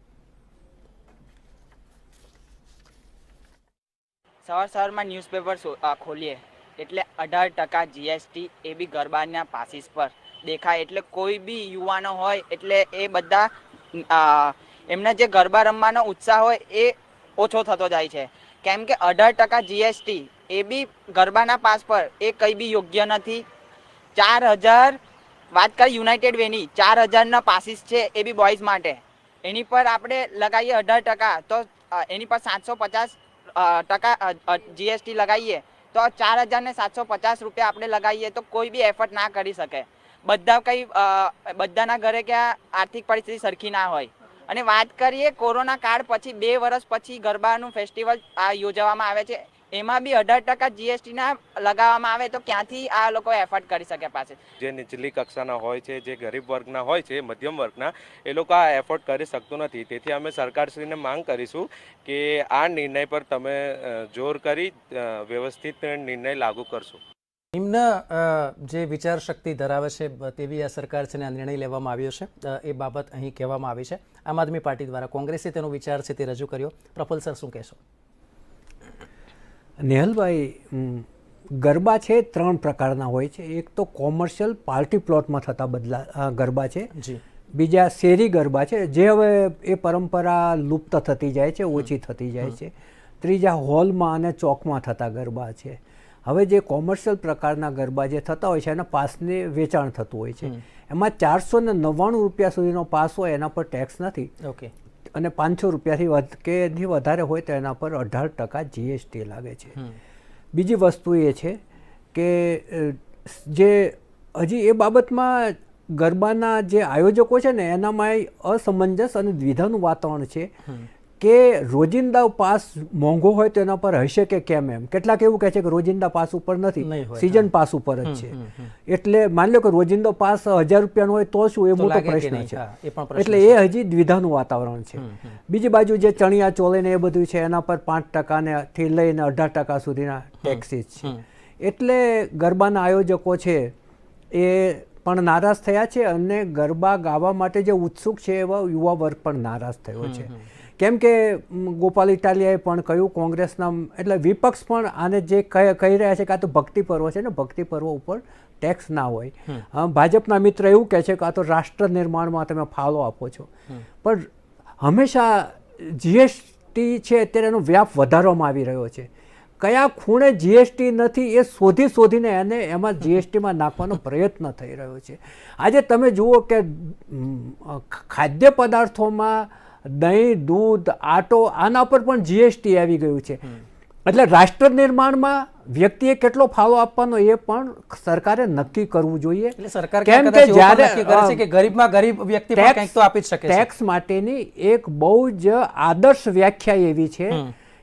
સવારમાં ન્યૂઝપેપર ખોલીએ એટલે 18% જીએસટી એ બી ગરબાના પાસીસ પર દેખાય. એટલે કોઈ બી યુવાનો હોય એટલે એ બધા એમના જે ગરબા રમવાનો ઉત્સાહ હોય એ ઓછો થતો જાય છે. કેમ કે 18% જીએસટી એ બી ગરબાના પાસ પર એ કંઈ બી યોગ્ય નથી. 4000 વાત કરી યુનાઇટેડ વેની 4000ના પાસીસ છે એ બી બોયઝ માટે, એની પર આપણે લગાવીએ 18% તો એની પર 750% જીએસટી લગાવીએ તો 4000 ને 750 રૂપિયા આપણે લગાવીએ તો કોઈ બી એફર્ટ ના કરી શકે. બધાના ઘરે ક્યાં આર્થિક પરિસ્થિતિ સરખી ના હોય. અને વાત કરીએ કોરોના કાળ પછી 2 વર્ષ પછી ગરબાનું ફેસ્ટિવલ યોજવામાં આવે છે, એમાં બી 18% જીએસટી ના લગાવવામાં આવે તો ક્યાંથી આ લોકો એફર્ટ કરી શકે પાસે? જે નીચલી કક્ષાના હોય છે, જે ગરીબ વર્ગના હોય છે, મધ્યમ વર્ગના, એ લોકો આ એફોર્ડ કરી શકતું નથી. તેથી અમે સરકારશ્રીને માંગ કરીશું કે આ નિર્ણય પર તમે જોર કરી વ્યવસ્થિત નિર્ણય લાગુ કરશો. નિમ્ન જે વિચાર શક્તિ ધરાવે છે તેવી આ સરકાર છે ને આ નિર્ણય લેવામાં આવ્યો છે, એ બાબત અહીં કહેવામાં આવી છે. આમ આદમી પાર્ટી દ્વારા કોંગ્રેસે તેનો વિચાર છે તે રજૂ કર્યો. પ્રફુલ સર, શું કહેશો? નેહલભાઈ, ગરબા છે 3 પ્રકારના હોય છે. એક તો કોમર્શિયલ પાર્ટી પ્લોટમાં થતા ગરબા છે, બીજા શેરી ગરબા છે જે હવે એ પરંપરા લુપ્ત થતી જાય છે, ઓછી થતી જાય છે. ત્રીજા હોલમાં અને ચોકમાં થતા ગરબા છે. હવે જે કોમર્શિયલ પ્રકારના ગરબા જે થતા હોય છે એના પાસને વેચાણ થતું હોય છે. એમાં 499 રૂપિયા સુધીનો પાસ હોય એના પર ટેક્સ નથી. ઓકે. અને 500 રૂપિયાથી કે એથી વધારે હોય તો એના પર 18% GST લાગે છે. બીજી વસ્તુ એ છે કે જે હજી એ બાબતમાં ગરબાના જે આયોજકો છે ને એનામાં અસમંજસ અને દ્વિધાનું વાતાવરણ છે કે રોજિંદા પાસ મોંઘો હોય તો એના પર હશે કે કેમ એમ. કેટલાક એવું કહે છે કે રોજિંદા પાસ ઉપર નથી, સિઝન પાસ ઉપર જ છે. એટલે માની લો કે રોજિંદો પાસ 1000 રૂપિયાનો હોય તો શું, એ મોટો પ્રશ્ન છે. એટલે એ હજી દ્વિધાનું વાતાવરણ છે. બીજી બાજુ જે ચણિયા ચોલે ને એ બધું છે એના પર 5% થી લઈને 18% સુધીના ટેક્સીસ છે. એટલે ગરબાના આયોજકો છે એ પણ નારાજ થયા છે અને ગરબા ગાવા માટે જે ઉત્સુક છે એવા યુવા વર્ગ પણ નારાજ થયો છે. કેમ કે ગોપાલ ઇટાલિયાએ પણ કહ્યું, કોંગ્રેસના એટલે વિપક્ષ પણ આને જે કહી રહ્યા છે કે આ તો ભક્તિ પર્વ છે ને, ભક્તિ પર્વ ઉપર ટેક્સ ના હોય. ભાજપના મિત્ર એવું કહે છે કે આ તો રાષ્ટ્ર નિર્માણમાં તમે ફાળો આપો છો. પણ હંમેશા GST છે અત્યારે એનો વ્યાપ વધારવામાં આવી રહ્યો છે. કયા ખૂણે GST નથી એ શોધીને એને એમાં GSTમાં નાખવાનો પ્રયત્ન થઈ રહ્યો છે. આજે તમે જુઓ કે ખાદ્ય પદાર્થોમાં દહીં, દૂધ, આટો આના પર પણ GST આવી ગયું છે. એટલે રાષ્ટ્ર નિર્માણમાં વ્યક્તિએ કેટલો ફાળો આપવાનો એ પણ સરકારે નક્કી કરવું જોઈએ. કેમ કે જ્યારે ગરીબમાં ગરીબ વ્યક્તિ પણ કંઈક તો આપી જ શકે છે. ટેક્સ માટેની એક બહુ જ આદર્શ વ્યાખ્યા એવી છે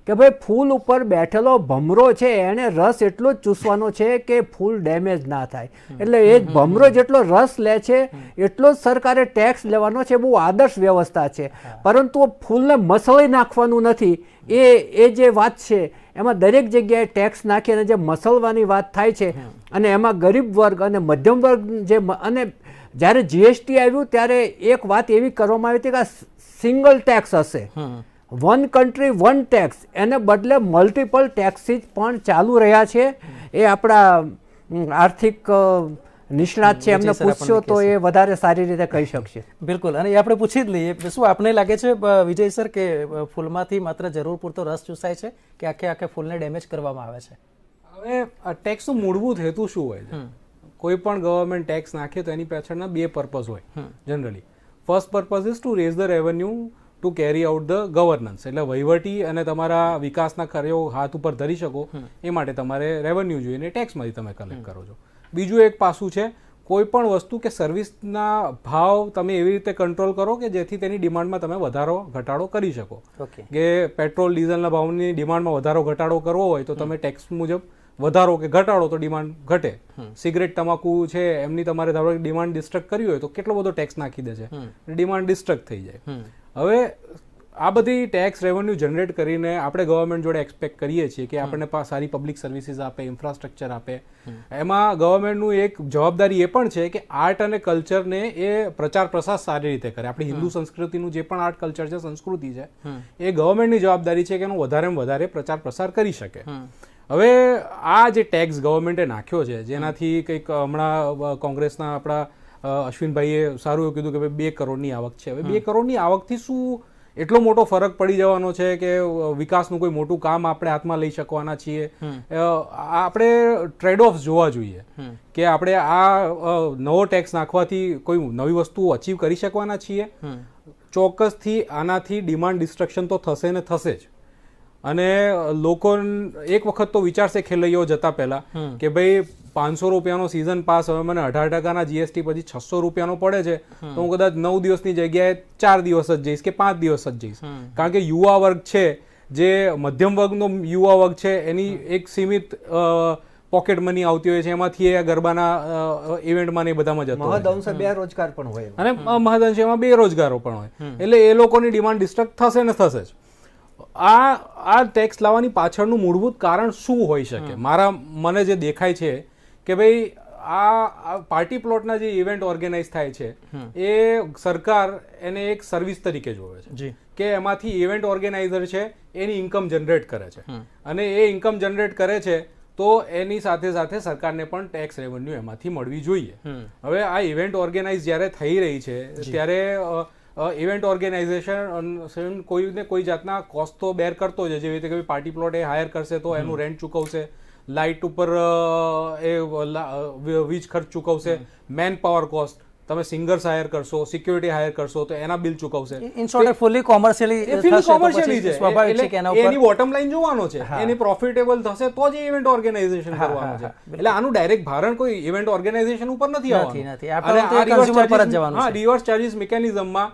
કે ભાઈ ફૂલ ઉપર બેઠેલો ભમરો છે એને રસ એટલો જ ચૂસવાનો છે કે ફૂલ ડેમેજ ના થાય. એટલે એ જ ભમરો જેટલો રસ લે છે એટલો જ સરકારે ટેક્સ લેવાનો છે. બહુ આદર્શ વ્યવસ્થા છે. પરંતુ ફૂલને મસળી નાખવાનું નથી. એ જે વાત છે એમાં દરેક જગ્યાએ ટેક્સ નાખી અને જે મસળવાની વાત થાય છે અને એમાં ગરીબ વર્ગ અને મધ્યમ વર્ગ જે અને જ્યારે GST આવ્યું ત્યારે એક વાત એવી કરવામાં આવી હતી કે સિંગલ ટેક્સ હશે, વન કન્ટ્રી વન ટેક્સ. એને બદલે મલ્ટિપલ ટેક્સીસ પણ ચાલુ રહ્યા છે. એ આપણા આર્થિક નિષ્ણાત છે, એમને પૂછશો તો એ વધારે સારી રીતે કહી શકશે. બિલકુલ, અને એ આપણે પૂછી જ લઈએ. શું આપને લાગે છે વિજય સર કે ફૂલમાંથી માત્ર જરૂર પૂરતો રસ ચૂસાય છે કે આખે ફૂલને ડેમેજ કરવામાં આવે છે? હવે ટેક્સનો મૂળભૂત હેતુ શું હોય છે? કોઈ પણ ગવર્મેન્ટ ટેક્સ નાખે તો એની પાછળના બે પર્પઝ હોય generally. First purpose is to raise the revenue to carry out the governance. એટલે વહીવટી અને તમારા વિકાસના કાર્યો હાથ ઉપર ધરી શકો એ માટે તમારે રેવન્યુ જોઈને ટેક્સમાંથી તમે કલેક્ટ કરો છો. બીજું એક પાસું છે, કોઈ પણ વસ્તુ કે સર્વિસના ભાવ તમે એવી રીતે કંટ્રોલ કરો કે જેથી તેની ડિમાન્ડમાં તમે વધારો ઘટાડો કરી શકો. કે પેટ્રોલ ડીઝલના ભાવની ડિમાન્ડમાં વધારો ઘટાડો કરવો હોય તો તમે ટેક્સ મુજબ વધારો કે ઘટાડો તો ડિમાન્ડ ઘટે. સિગરેટ, તમાકુ છે એમની તમારે ધારો ડિમાન્ડ ડિસ્ટ્રક્ટ કરવી હોય તો કેટલો બધો ટેક્સ નાખી દે છે, ડિમાન્ડ ડિસ્ટ્રક્ટ થઈ જાય. હવે આ બધી ટેક્સ રેવન્યુ જનરેટ કરીને આપણે ગવર્મેન્ટ જોડે એક્સપેક્ટ કરીએ છીએ કે આપણને સારી પબ્લિક સર્વિસીસ આપે, ઇન્ફ્રાસ્ટ્રક્ચર આપે. એમાં ગવર્મેન્ટનું એક જવાબદારી એ પણ છે કે આર્ટ અને કલ્ચરને એ પ્રચાર પ્રસાર સારી રીતે કરે. આપણી હિન્દુ સંસ્કૃતિનું જે પણ આર્ટ કલ્ચર છે, સંસ્કૃતિ છે, એ ગવર્મેન્ટની જવાબદારી છે કે એનું વધારેમાં વધારે પ્રચાર પ્રસાર કરી શકે. હવે આ જે ટેક્સ ગવર્મેન્ટે નાખ્યો છે જેનાથી કંઈક હમણાં કોંગ્રેસના આપણા અશ્વિનભાઈએ સારું એવું કીધું કે ભાઈ 2 કરોડની આવક છે. હવે 2 કરોડની આવકથી શું એટલો મોટો ફરક પડી જવાનો છે કે વિકાસનું કોઈ મોટું કામ આપણે હાથમાં લઈ શકવાના છીએ? આપણે ટ્રેડ ઓફ જોવા જોઈએ કે આપણે આ નવો ટેક્સ નાખવાથી કોઈ નવી વસ્તુ અચીવ કરી શકવાના છીએ. ચોક્કસથી આનાથી ડિમાન્ડ ડિસ્ટ્રક્શન તો થશે ને થશે જ. અને લોકો એક વખત તો વિચારશે ખેલૈયાઓ જતા પહેલા કે ભાઈ 500 રૂપિયાનો સિઝન પાસ હવે મને 18%ના GST પછી 600 રૂપિયાનો પડે છે તો હું કદાચ 9 દિવસની જગ્યાએ 4 દિવસ જ જઈશ કે 5 દિવસ જ જઈશ. કારણ કે યુવા વર્ગ છે, જે મધ્યમ વર્ગનો યુવા વર્ગ છે, એની એક સીમિત પોકેટ મની આવતી હોય છે, એમાંથી એ ગરબાના ઇવેન્ટમાં ને બધામાં જતો હોય. મહદઅંશે બેરોજગાર પણ હોય અને મહદઅંશે એમાં બેરોજગારો પણ હોય. એટલે એ લોકોની ડિમાન્ડ ડિસ્ટ્રક્ટ થશે ને થશે જ. આ ટેક્સ લાવવાની પાછળનું મૂળભૂત કારણ શું હોઈ શકે? મને જે દેખાય છે કે ભાઈ આ પાર્ટી પ્લોટના જે ઇવેન્ટ ઓર્ગેનાઇઝ થાય છે એ સરકાર એને એક સર્વિસ તરીકે જોવે છે કે એમાંથી ઇવેન્ટ ઓર્ગેનાઇઝર છે એની ઇન્કમ જનરેટ કરે છે. અને એ ઇન્કમ જનરેટ કરે છે તો એની સાથે સાથે સરકારને પણ ટેક્સ રેવન્યુ એમાંથી મળવી જોઈએ. હવે આ ઇવેન્ટ ઓર્ગેનાઇઝ જ્યારે થઈ રહી છે ત્યારે ઇવેન્ટ ઓર્ગેનાઇઝેશન કોઈને કોઈ જાતના કોસ્ટ તો બેર કરતો જ, જેવી રીતે કે પાર્ટી પ્લોટ એ હાયર કરશે તો એનું રેન્ટ ચૂકવશે, લાઇટ ઉપર એ વીજ ખર્ચ ચૂકવશે, મેન પાવર કોસ્ટ, તમે સિંગર્સ હાયર કરશો, સિક્યુરિટી હાયર કરશો તો એના બિલ ચૂકવશે. ઇન શોર્ટ ફૂલી કોમર્શિયલી એની બોટમ લાઈન જોવાનો છે, એની પ્રોફિટેબલ થશે તો જ ઇવેન્ટ ઓર્ગેનાઇઝેશન કરવાનું છે. એટલે આનું ડાયરેક્ટ ભારણ કોઈ ઇવેન્ટ ઓર્ગેનાઇઝેશન ઉપર નથી આવવાનું. રિવર્સ ચાર્જિસ મિકેનિઝમમાં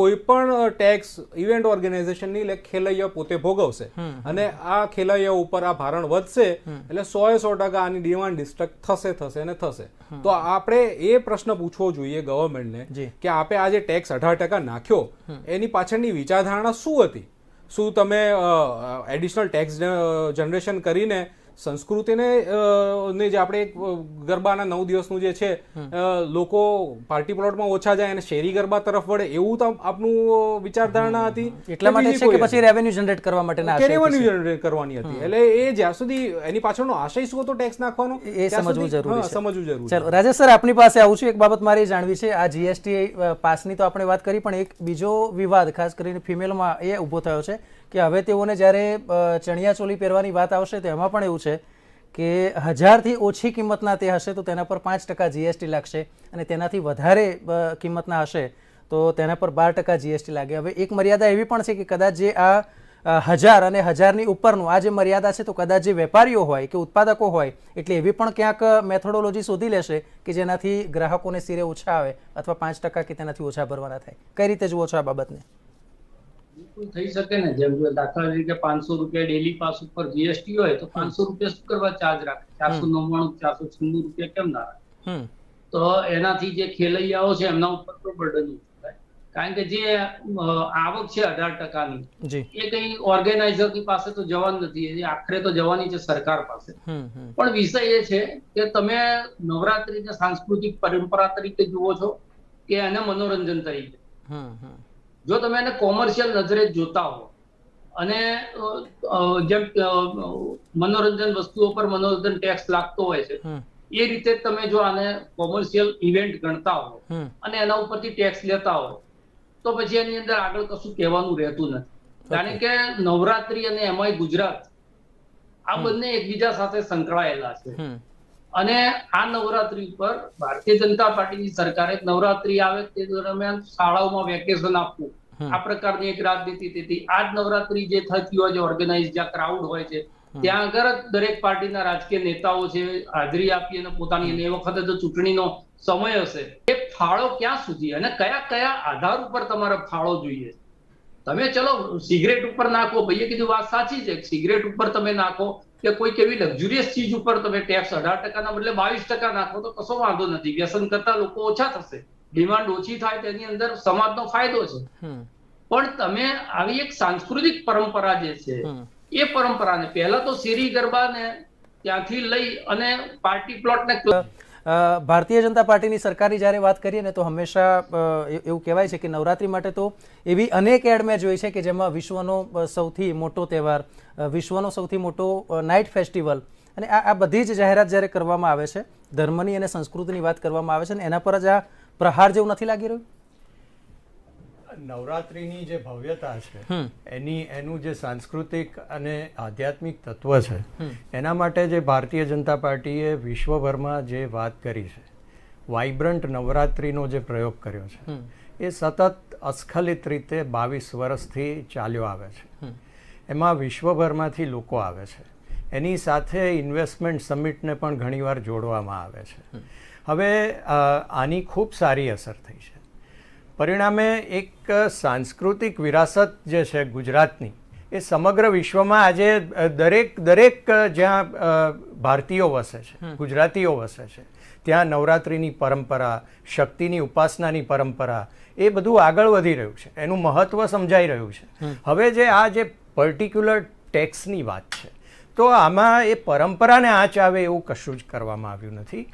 કોઈ પણ ટેક્સ ઇવેન્ટ ઓર્ગેનાઇઝેશનની ખેલૈયા પોતે ભોગવશે અને આ ખેલૈયા ઉપર આ ભારણ વધશે એટલે 100% આની ડિમાન્ડ ડિસ્ટ્રક્ટ થશે ને થશે. તો આપણે એ પ્રશ્ન પૂછવો જોઈએ ગવર્મેન્ટને કે આપે આ જે ટેક્સ 18% નાખ્યો એની પાછળની વિચારધારણા શું હતી? શું તમે એડિશનલ ટેક્સ જનરેશન કરીને સંસ્કૃતિને જે આપણે ગરબાના 9 દિવસનું જે છે લોકો પાર્ટી પ્લોટમાં ઓછા જાય અને શેરી ગરબા તરફ વળે એવું તો આપનું વિચારધારણા હતી? એટલા માટે છે કે પછી રેવન્યુ જનરેટ કરવા માટે રેવન્યુ જનરેટ કરવાની હતી. એટલે એ જ્યાં સુધી એની પાછળનો આશય શું હતો ટેક્સ નાખવાનો એ સમજવું જરૂરી છે. ચાલો રાજેશ સર, આપની પાસે આવું છું. એક બાબત મારે જાણવી છે, આ જીએસટી પાસની તો આપણે વાત કરી, પણ એક બીજો વિવાદ ખાસ કરીને ફિમેલમાં એ ઊભો થયો છે કે હવે તેઓને જ્યારે ચણિયા ચોલી પહેરવાની વાત આવશે તો એમાં પણ એવું છે કે 1000થી ઓછી કિંમતના તે હશે તો તેના પર 5% જીએસટી લાગશે અને તેનાથી વધારે કિંમતના હશે તો તેના પર 12% જીએસટી લાગે. હવે એક મર્યાદા એવી પણ છે કે કદાચ જે આ 1000 અને 1000ની ઉપરનું આ જે મર્યાદા છે તો કદાચ જે વેપારીઓ હોય કે ઉત્પાદકો હોય એટલે એવી પણ ક્યાંક મેથોડોલોજી શોધી લેશે કે જેનાથી ગ્રાહકોને સિરે ઓછા આવે અથવા 5% કે તેનાથી ઓછા ભરવાના થાય. કઈ રીતે જુઓ છો આ બાબતને? થઈ શકે ને, જેમ કે દાખલા તરીકે 500 રૂપિયા ડેલી પાસ ઉપર જીએસટી હોય તો 500 રૂપિયા શું કરવા ચાર્જ રાખે? 499 496 રૂપિયા કેમ ના રાખે? તો એનાથી જે ખેલૈયાઓ છે એમના ઉપર તો બર્ડન થાય, કારણ કે જે આવક છે 18%ની એ કઈ ઓર્ગેનાઇઝર ની પાસે તો જવાનું નથી, આખરે તો જવાની છે સરકાર પાસે. પણ વિષય એ છે કે તમે નવરાત્રીને સાંસ્કૃતિક પરંપરા તરીકે જુઓ છો કે એને મનોરંજન તરીકે? જો તમે એને કોમર્શિયલ નજરે જોતા હો અને જેમ મનોરંજન વસ્તુઓ પર મનોરંજન ટેક્સ લાગતો હોય છે એ રીતે તમે જો આને કોમર્શિયલ ઇવેન્ટ ગણતા હો અને એના ઉપરથી ટેક્સ લેતા હો તો પછી એની અંદર આગળ કશું કહેવાનું રહેતું નથી. કારણ કે નવરાત્રી અને એમાંય ગુજરાત આ બંને એકબીજા સાથે સંકળાયેલા છે. અને આ નવરાત્રી પર ભારતીય જનતા પાર્ટીની સરકારે નવરાત્રી આવે તે દરમિયાન શાળાઓમાં વેકેશન આપવું આ પ્રકારની એક રાજનીતિ હતી. આ જ નવરાત્રી જે થતી હોય છે ઓર્ગેનાઇઝ જ્યાં ક્રાઉડ હોય છે ત્યાં આગળ દરેક પાર્ટીના રાજકીય નેતાઓ છે હાજરી આપી અને પોતાની, એ વખતે તો ચૂંટણીનો સમય હશે, એ ફાળો ક્યાં સુધી અને કયા કયા આધાર ઉપર તમારે ફાળો જોઈએ? તમે ચલો સિગરેટ ઉપર નાખો, ભાઈએ કીધું વાત સાચી છે, સિગરેટ ઉપર તમે નાખો કે કોઈક એવી લક્ઝુરિયસ ચીજ ઉપર તમે ટેક્સ 18% ના બદલે 22% નાખો તો કશો વાંધો નથી, વ્યસન કરતા લોકો ઓછા થશે, ડિમાન્ડ ઓછી થાય, તેની અંદર સમાજનો ફાયદો છે. પણ તમે આવી એક સાંસ્કૃતિક પરંપરા જે છે એ પરંપરાને પહેલા તો શેરી ગરબાને ત્યાંથી લઈ અને પાર્ટી પ્લોટને ભારતીય જનતા પાર્ટીની સરકારની જ્યારે વાત કરીએ ને તો હંમેશા એવું કહેવાય છે કે નવરાત્રી માટે તો એવી અનેક એડ મેં જોઈ છે કે જેમાં વિશ્વનો સૌથી મોટો તહેવાર, વિશ્વનો સૌથી મોટો નાઇટ ફેસ્ટિવલ અને આ બધી જ જાહેરાત જ્યારે કરવામાં આવે છે, ધર્મની અને સંસ્કૃતિની વાત કરવામાં આવે છે ને એના પર જ આ પ્રહાર જેવું નથી લાગી રહ્યું? નવરાત્રિની જે ભવ્યતા છે એનું જે સાંસ્કૃતિક અને આધ્યાત્મિક તત્વ છે એના માટે જે ભારતીય જનતા પાર્ટીએ વિશ્વભરમાં જે વાત કરી છે, વાઇબ્રન્ટ નવરાત્રિનો જે પ્રયોગ કર્યો છે એ સતત અસ્ખલિત રીતે 22 વર્ષથી ચાલ્યો આવે છે. એમાં વિશ્વભરમાંથી લોકો આવે છે, એની સાથે ઇન્વેસ્ટમેન્ટ સમિટને પણ ઘણીવાર જોડવામાં આવે છે. હવે આની ખૂબ સારી અસર થઈ છે. પરિણામે એક સાંસ્કૃતિક વિરાસત જે છે ગુજરાતની એ સમગ્ર વિશ્વમાં આજે દરેક જ્યાં ભારતીયો વસે છે, ગુજરાતીઓ વસે છે, ત્યાં નવરાત્રિની પરંપરા, શક્તિની ઉપાસનાની પરંપરા એ બધું આગળ વધી રહ્યું છે, એનું મહત્ત્વ સમજાઈ રહ્યું છે. હવે આ જે પર્ટિક્યુલર ટેક્સની વાત છે તો આમાં એ પરંપરાને આંચ આવે એવું કશું જ કરવામાં આવ્યું નથી.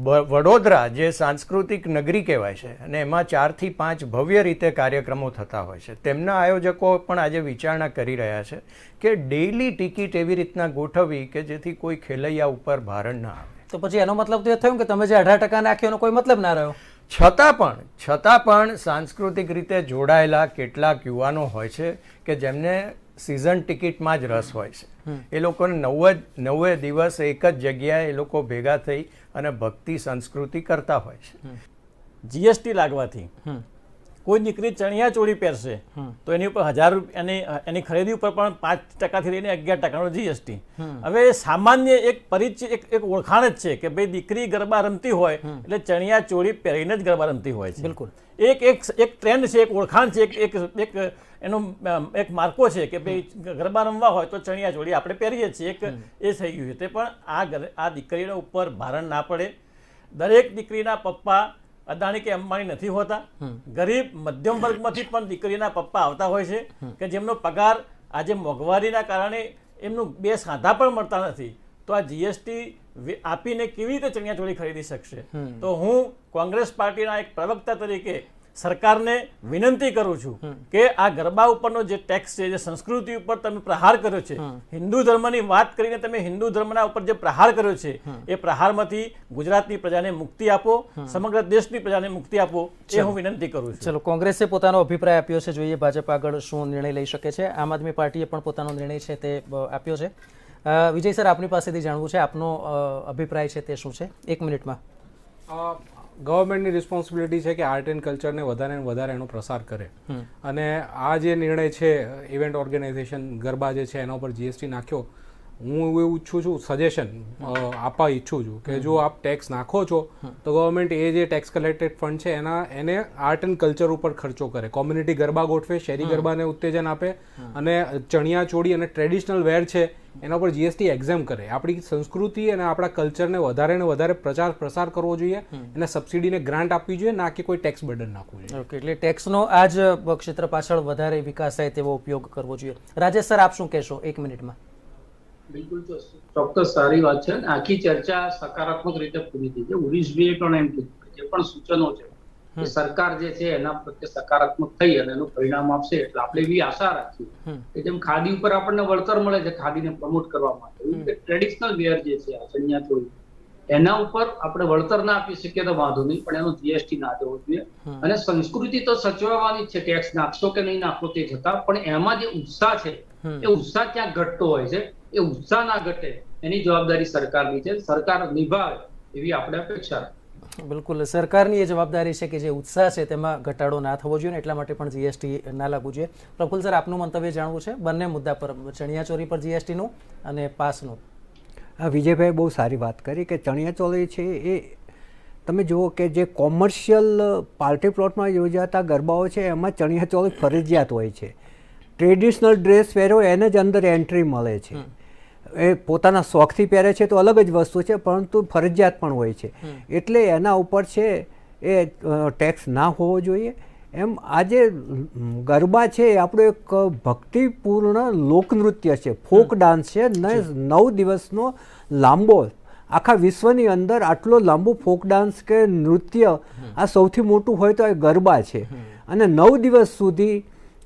વડોદરા જે સાંસ્કૃતિક નગરી કહેવાય છે અને એમાં 4 થી 5 ભવ્ય રીતે કાર્યક્રમો થતા હોય છે, તેમના આયોજકો પણ આજે વિચારણા કરી રહ્યા છે કે ડેઇલી ટિકિટ એવી રીતના ગોઠવવી કે જેથી કોઈ ખેલૈયા ઉપર ભારણ ના આવે. તો પછી એનો મતલબ તો એ થયું કે તમે જે 18% નાખ્યો એનો કોઈ મતલબ ના રહ્યો. છતાં પણ સાંસ્કૃતિક રીતે જોડાયેલા કેટલાક યુવાનો હોય છે કે જેમને સિઝન ટિકિટમાં જ રસ હોય છે. એ લોકોને 90 દિવસ એક જ જગ્યાએ એ લોકો ભેગા થઈ અને ભક્તિ સંસ્કૃતિ કરતા હોય છે. જીએસટી લાગવાથી કોઈ દીકરી ચણિયા ચોળી પહેરશે તો એની ઉપર 1000 રૂપિયા એની ખરીદી ઉપર પણ 5% લઈને 11% જીએસટી. હવે સામાન્ય એક પરિચય એક ઓળખાણ જ છે કે ભાઈ દીકરી ગરબા રમતી હોય એટલે ચણિયા ચોળી પહેરીને જ ગરબા રમતી હોય છે. બિલકુલ એક ટ્રેન્ડ છે, એક ઓળખાણ છે, એક એનો એક માર્કો છે કે ભાઈ ગરબા રમવા હોય તો ચણિયા ચોળી આપણે પહેરીએ છીએ. એક એ થઈ ગયું છે. તે પણ આ દીકરીના ઉપર ભારણ ના પડે. દરેક દીકરીના પપ્પા અદાણી કે અંબાણી નથી હોતા. ગરીબ મધ્યમ વર્ગમાંથી પણ દીકરીના પપ્પા આવતા હોય છે કે જેમનો પગાર આજે મોંઘવારીના કારણે એમનું 2 સાંધા પણ મળતા નથી. તો આ જીએસટી આપીને કેવી રીતે ચણિયાચોળી ખરીદી શકશે? તો હું કોંગ્રેસ પાર્ટીના એક પ્રવક્તા તરીકે સરકારને વિનંતી કરું છું કે આ ગરબા ઉપરનો જે ટેક્સ છે, જે સંસ્કૃતિ ઉપર તમે પ્રહાર કર્યો છે, હિન્દુ ધર્મની વાત કરીને તમે હિન્દુ ધર્મના ઉપર જે પ્રહાર કર્યો છે એ પ્રહારમાંથી ગુજરાતની પ્રજાને મુક્તિ આપો, સમગ્ર દેશની પ્રજાને મુક્તિ આપો, એ હું વિનંતી કરું છું. ચલો, કોંગ્રેસે પોતાનો અભિપ્રાય આપ્યો છે, જોઈએ ભાજપ આગળ શું નિર્ણય લઈ શકે છે. આમ આદમી પાર્ટીએ પણ પોતાનો નિર્ણય છે તે આપ્યો છે. વિજય સર, આપની પાસેથી જાણવું છે આપનો અભિપ્રાય છે તે શું છે? 1 મિનિટમાં. ગવર્મેન્ટની રિસ્પોન્સિબિલિટી છે કે આર્ટ એન્ડ કલ્ચરને વધારે ને વધારે એનો પ્રસાર કરે. અને આ જે નિર્ણય છે ઇવેન્ટ ઓર્ગેનાઇઝેશન ગરબા જે છે એના ઉપર જીએસટી નાખ્યો, હું એવું ઈચ્છું છું, સજેશન આપવા ઈચ્છું છું કે જો આપ ટેક્સ નાખો છો તો ગવર્મેન્ટ એ જે ટેક્સ કલેક્ટેડ ફંડ છે એને આર્ટ એન્ડ કલ્ચર ઉપર ખર્ચો કરે. કોમ્યુનિટી ગરબા ગોઠવે, શહેરી ગરબાને ઉત્તેજન આપે અને ચણિયા ચોળી અને ટ્રેડિશનલ વેર છે એના પર જીએસટી એક્ઝામ કરે. આપણી સંસ્કૃતિ અને આપણા કલ્ચરને વધારે ને વધારે પ્રસાર કરવો જોઈએ, એને સબસિડીને ગ્રાન્ટ આપવી જોઈએ, ના કે કોઈ ટેક્સ બર્ડન નાખવું જોઈએ. ઓકે, એટલે ટેક્સનો આ જ ક્ષેત્ર પાછળ વધારે વિકાસ થાય તેવો ઉપયોગ કરવો જોઈએ. રાજેશ સર, આપ શું કહેશો 1 મિનિટમાં? બિલકુલ ચોક્કસ સારી વાત છે. આખી ચર્ચા સકારાત્મક રીતે પૂરી થઈ છે. ઉરીશભાઈએ પણ એમ કીધું જે પણ સૂચનો છે કે સરકાર જે છે એના પ્રત્યે સકારાત્મક થઈ અને એનું પરિણામ આપશે. એટલે આપણે એવી આશા રાખીએ કે જેમ ખાદી ઉપર આપણને વળતર મળે છે ખાદીને પ્રમોટ કરવા માટે, ટ્રેડિશનલ વેર જે છે ચણિયા ચોળી એના ઉપર આપણે વળતર ના આપી શકીએ તો વાંધો નહીં, પણ એનો જીએસટી ના દેવો જોઈએ. અને સંસ્કૃતિ તો સચવાવાની જ છે, ટેક્સ નાખશો કે નહીં નાખો તે છતાં, પણ એમાં જે ઉત્સાહ છે એ ઉત્સાહ ક્યાંક ઘટતો હોય છે. એ ઉત્સાહ ના ઘટે એની જવાબદારી સરકારની છે, સરકાર નિભાવે એવી આપણે અપેક્ષા રાખીએ. બિલકુલ, સરકારની એ જવાબદારી છે કે જે ઉત્સાહ છે તેમાં ઘટાડો ના થવો જોઈએ, એટલા માટે પણ જીએસટી ના લાગવું જોઈએ. પ્રફુલ સર, આપનું મંતવ્ય જાણવું છે બંને મુદ્દા પર, ચણિયાચોળી પર જીએસટીનું અને પાસનું. વિજયભાઈ બહુ સારી વાત કરી કે ચણિયાચોળી છે એ તમે જુઓ કે જે કોમર્શિયલ પાર્ટી પ્લોટમાં યોજાતા ગરબાઓ છે એમાં ચણિયાચોળી ફરજિયાત હોય છે. ટ્રેડિશનલ ડ્રેસ પહેરો એને જ અંદર એન્ટ્રી મળે છે. એ પોતાના શોખથી પહેરે છે તો અલગ જ વસ્તુ છે, પરંતુ ફરજિયાત પણ હોય છે. એટલે એના ઉપર છે એ ટેક્સ ના હોવો જોઈએ. એમ આજે ગરબા છે એ આપણું એક ભક્તિપૂર્ણ લોકનૃત્ય છે, ફોક ડાન્સ છે, 9 દિવસનો લાંબો, આખા વિશ્વની અંદર આટલો લાંબો ફોક ડાન્સ કે નૃત્ય આ સૌથી મોટું હોય તો એ ગરબા છે. અને 9 દિવસ સુધી,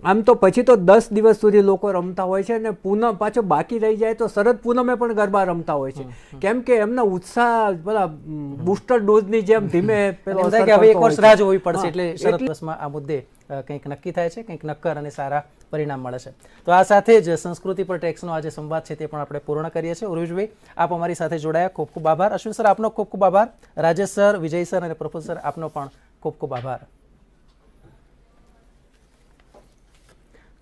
આમ તો પછી તો 10 દિવસ સુધી લોકો રમતા હોય છે અને પૂનમ પાછો બાકી રહી જાય તો શરદ પૂનમે પણ ગરબા રમતા હોય છે, કેમ કે એમના ઉત્સાહ પેલા બુસ્ટર ડોઝની જેમ ધીમે એક વર્ષ રાહ જોવી પડશે. એટલે શરદ દિવસમાં આ મુદ્દે કંઈક નક્કી થાય છે, કંઈક નક્કર અને સારા પરિણામ મળે છે. તો આ સાથે જ સંસ્કૃતિ પર ટેક્સનો આજે સંવાદ છે તે પણ આપણે પૂર્ણ કરીએ છીએ. ઉર્વેશભાઈ, આપ અમારી સાથે જોડાયા, ખૂબ ખૂબ આભાર. અશ્વિન સર, આપનો ખૂબ ખૂબ આભાર. રાજેશ સર, વિજય સર અને પ્રફુલ સર, આપનો પણ ખૂબ ખૂબ આભાર.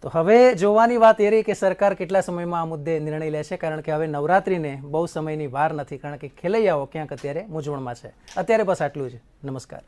તો હવે જોવાની વાત એ રહી કે સરકાર કેટલા સમયમાં આ મુદ્દે નિર્ણય લે છે, કારણ કે હવે નવરાત્રિને બહુ સમયની વાર નથી, કારણ કે ખેલૈયાઓ ક્યાંક અત્યારે મૂંઝવણમાં છે. અત્યારે બસ આટલું જ. નમસ્કાર.